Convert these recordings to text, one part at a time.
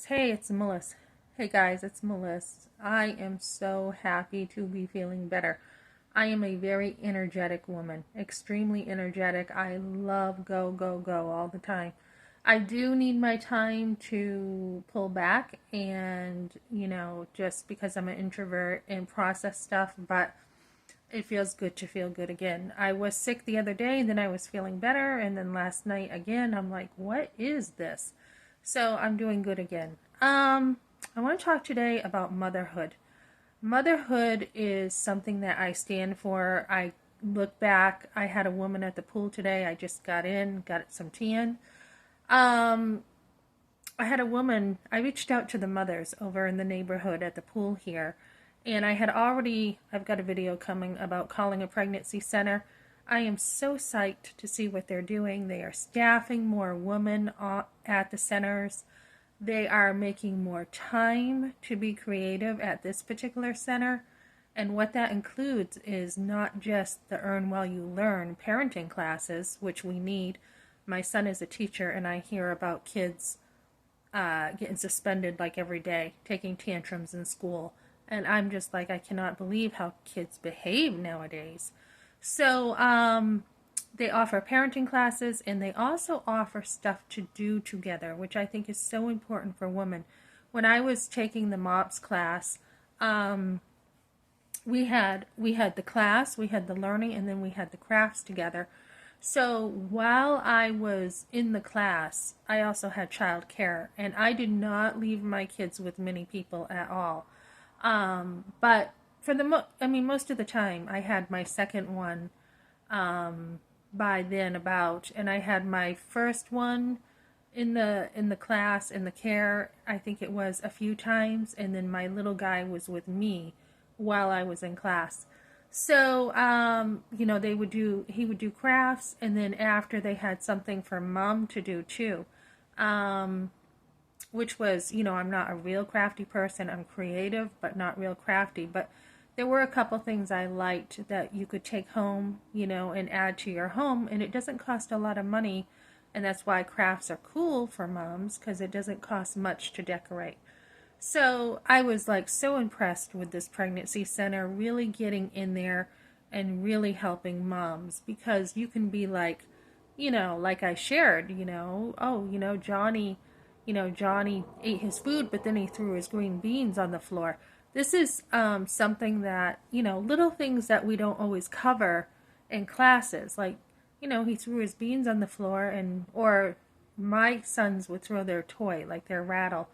Hey, it's Melissa. Hey guys, it's Melissa. I am so happy to be feeling better. I am a very energetic woman, extremely energetic. I love go, go, go all the time. I do need my time to pull back and, just because I'm an introvert and process stuff, but it feels good to feel good again. I was sick the other day, then I was feeling better, and then last night again, I'm like, what is this? So I'm doing good again. I want to talk today about motherhood. Motherhood is something that I stand for. I look back, I had a woman at the pool today. I just got in, got some tea in. Um, I had a woman, I reached out to the mothers over in the neighborhood at the pool here, and I've got a video coming about calling a pregnancy center. I am so psyched to see what they're doing. They are staffing more women at the centers. They are making more time to be creative at this particular center. And what that includes is not just the Earn While You Learn parenting classes, which we need. My son is a teacher, and I hear about kids getting suspended like every day, taking tantrums in school. And I'm just like, I cannot believe how kids behave nowadays. So they offer parenting classes and they also offer stuff to do together, which I think is so important for women. When I was taking the MOPS class, um, we had the class, we had the learning, and then we had the crafts together. So while I was in the class, I also had child care, and I did not leave my kids with many people at all. But for most of the time, I had my second one by then about, and I had my first one in the class in the care. I think it was a few times, and then my little guy was with me while I was in class. So he would do crafts, and then after they had something for mom to do too, um, which was, I'm not a real crafty person. I'm creative, but not real crafty. But there were a couple things I liked that you could take home, and add to your home, and it doesn't cost a lot of money. And that's why crafts are cool for moms, because it doesn't cost much to decorate. So I was like so impressed with this pregnancy center, really getting in there and really helping moms, because you can be like, like I shared, oh, Johnny ate his food, but then he threw his green beans on the floor. This is something that, little things that we don't always cover in classes. Like, he threw his beans on the floor, or my sons would throw their toy, like their rattle,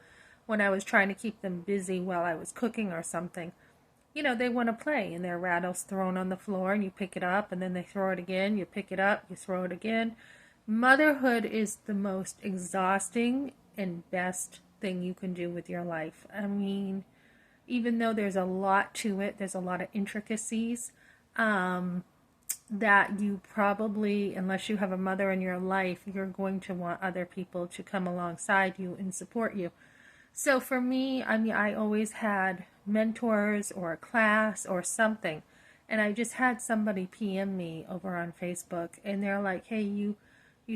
when I was trying to keep them busy while I was cooking or something. They want to play, and their rattle's thrown on the floor, and you pick it up, and then they throw it again. You pick it up, you throw it again. Motherhood is the most exhausting and best thing you can do with your life. I mean, even though there's a lot to it, there's a lot of intricacies um, that you probably, unless you have a mother in your life, you're going to want other people to come alongside you and support you. So for me, I mean, I always had mentors or a class or something. And I just had somebody PM me over on Facebook, and they're like, "Hey, you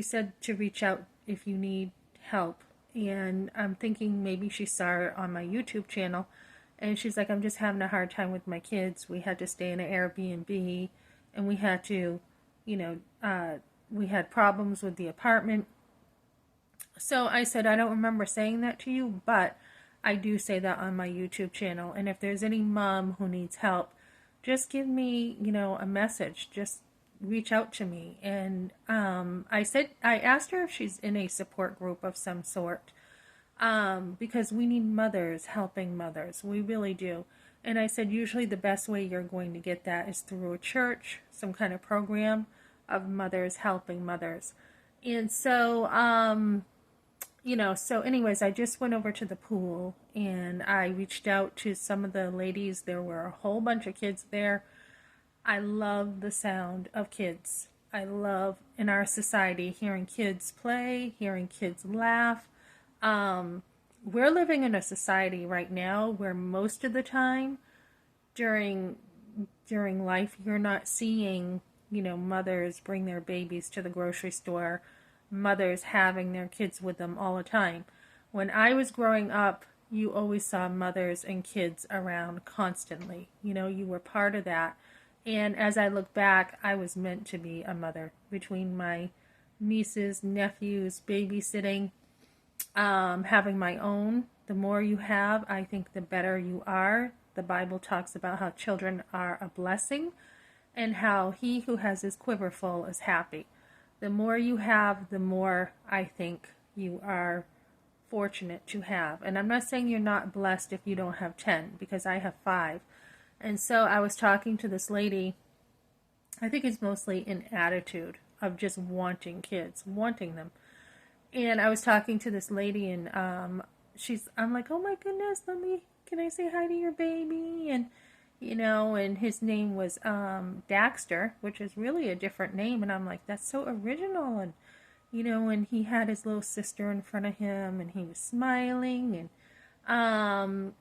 said to reach out if you need help." And I'm thinking maybe she saw it on my YouTube channel. And she's like, "I'm just having a hard time with my kids. We had to stay in an Airbnb, and we had to, you know, uh, we had problems with the apartment." So I said, "I don't remember saying that to you, but I do say that on my YouTube channel. And if there's any mom who needs help, just give me, a message. Just reach out to me." And I asked her if she's in a support group of some sort, because we need mothers helping mothers. We really do. And I said, usually the best way you're going to get that is through a church, some kind of program of mothers helping mothers. And so anyways, I just went over to the pool and I reached out to some of the ladies. There were a whole bunch of kids there. I love the sound of kids. I love in our society hearing kids play, hearing kids laugh. Um, we're living in a society right now where most of the time during life you're not seeing, mothers bring their babies to the grocery store, mothers having their kids with them all the time. When I was growing up, you always saw mothers and kids around constantly. You know, you were part of that. And as I look back, I was meant to be a mother between my nieces, nephews, babysitting, having my own. The more you have, I think the better you are. The Bible talks about how children are a blessing and how he who has his quiver full is happy. The more you have, the more I think you are fortunate to have. And I'm not saying you're not blessed if you don't have 10, because I have 5. And so I was talking to this lady. I think it's mostly an attitude of just wanting kids, wanting them. And I was talking to this lady, and I'm like, oh my goodness, can I say hi to your baby? And, and his name was Daxter, which is really a different name. And I'm like, that's so original. And, and he had his little sister in front of him, and he was smiling. And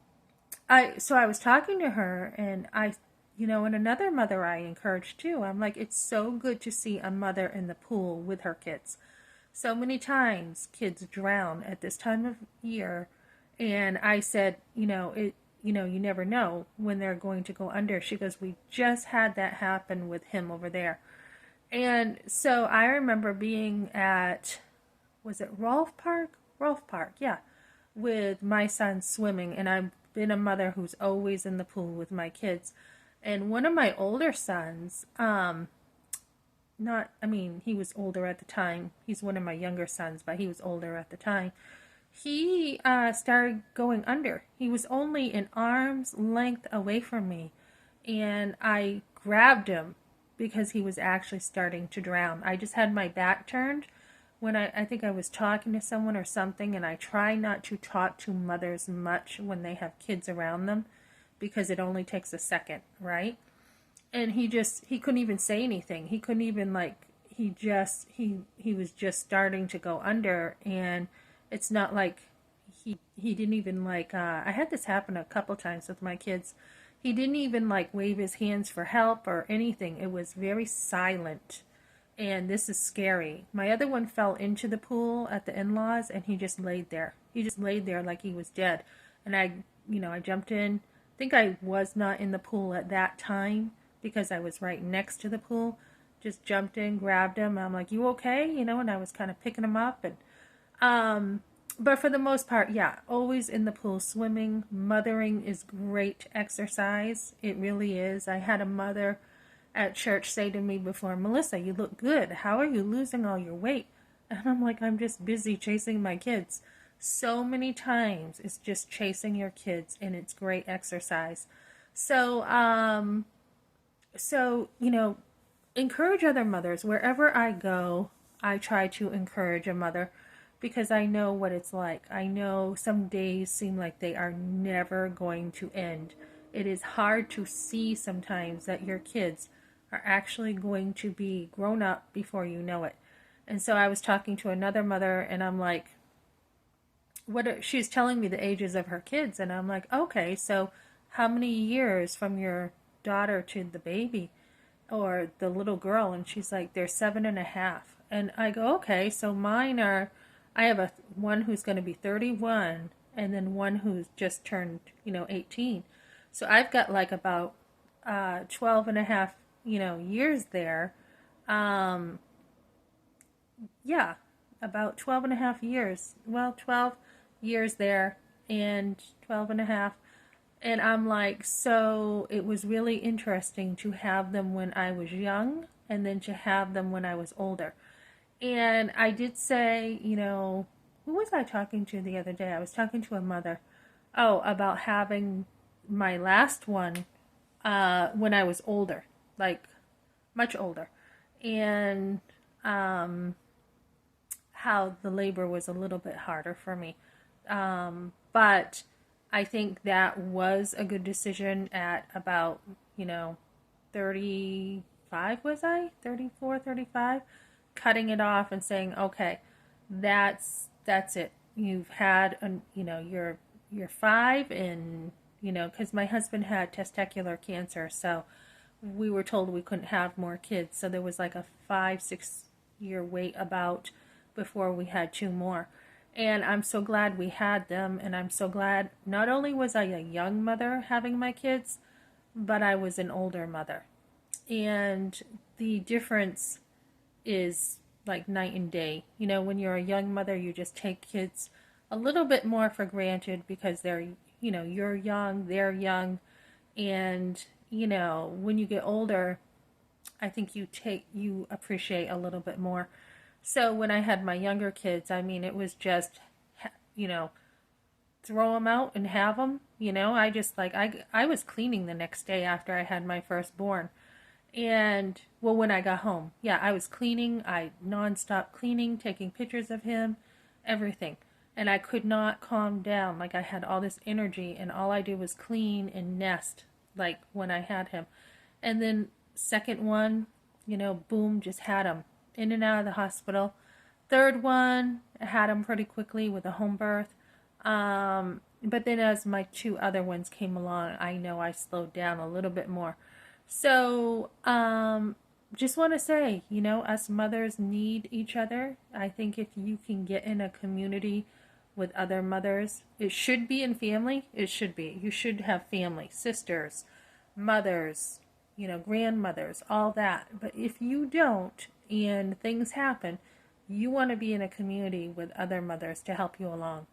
so I was talking to her, and and another mother I encouraged too. I'm like, it's so good to see a mother in the pool with her kids. So many times kids drown at this time of year, and I said, you never know when they're going to go under. She goes, we just had that happen with him over there. And so I remember being at, was it Rolfe Park? Rolfe Park, yeah, with my son swimming, and I've been a mother who's always in the pool with my kids. And one of my older sons, he was older at the time. He's one of my younger sons, but he was older at the time. He started going under. He was only an arm's length away from me, and I grabbed him because he was actually starting to drown. I just had my back turned when I think I was talking to someone or something, and I try not to talk to mothers much when they have kids around them because it only takes a second, right? And he couldn't even say anything. He couldn't even he was just starting to go under, and it's not like he didn't even I had this happen a couple times with my kids. He didn't even wave his hands for help or anything. It was very silent. And this is scary. My other one fell into the pool at the in-laws, and he just laid there. He just laid there like he was dead. And I jumped in. I think I was not in the pool at that time because I was right next to the pool. Just jumped in, grabbed him. I'm like, you okay? And I was kind of picking him up. And but for the most part, yeah, always in the pool swimming. Mothering is great exercise. It really is. I had a mother at church say to me before, Melissa, you look good. How are you losing all your weight? And I'm like, I'm just busy chasing my kids. So many times it's just chasing your kids, and it's great exercise. So, encourage other mothers. Wherever I go, I try to encourage a mother because I know what it's like. I know some days seem like they are never going to end. It is hard to see sometimes that your kids are actually going to be grown up before you know it. And so I was talking to another mother, and I'm like, she's telling me the ages of her kids, and I'm like, okay, so how many years from your daughter to the baby or the little girl? And she's like, they're 7.5. And I go, okay, so mine are, I have one who's going to be 31, and then one who's just turned 18. So I've got about 12.5 years there. Yeah, about 12.5 years. Well, 12 years there and 12.5. And I'm like, so it was really interesting to have them when I was young and then to have them when I was older. And I did say, who was I talking to the other day? I was talking to a mother. Oh, about having my last one when I was older, much older. And how the labor was a little bit harder for me. But I think that was a good decision at about, 35, was I? 34, 35? Cutting it off and saying, okay, that's it. You've had, you're 5 and, because my husband had testicular cancer, so we were told we couldn't have more kids. So there was a 5-6 year wait about before we had 2 more. And I'm so glad we had them. And I'm so glad not only was I a young mother having my kids, but I was an older mother. And the difference is like night and day. You know, when you're a young mother, you just take kids a little bit more for granted because they're, you know, you're young, they're young. And, you know, when you get older, I think you appreciate a little bit more. So when I had my younger kids, I mean, it was just, you know, throw them out and have them. You know, I just like, I was cleaning the next day after I had my firstborn. And well, when I got home, yeah, I was cleaning. I nonstop cleaning, taking pictures of him, everything. And I could not calm down. Like I had all this energy, and all I did was clean and nest. Like when I had him, and then second one, you know, boom, just had him in and out of the hospital. Third one, I had him pretty quickly with a home birth. But then as my two other ones came along, I know I slowed down a little bit more. So, just want to say, you know, us mothers need each other. I think if you can get in a community with other mothers, it should be in family. It should be. You should have family, sisters, mothers, you know, grandmothers, all that. But if you don't and things happen, you want to be in a community with other mothers to help you along.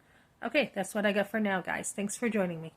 Okay, that's what I got for now, guys. Thanks for joining me.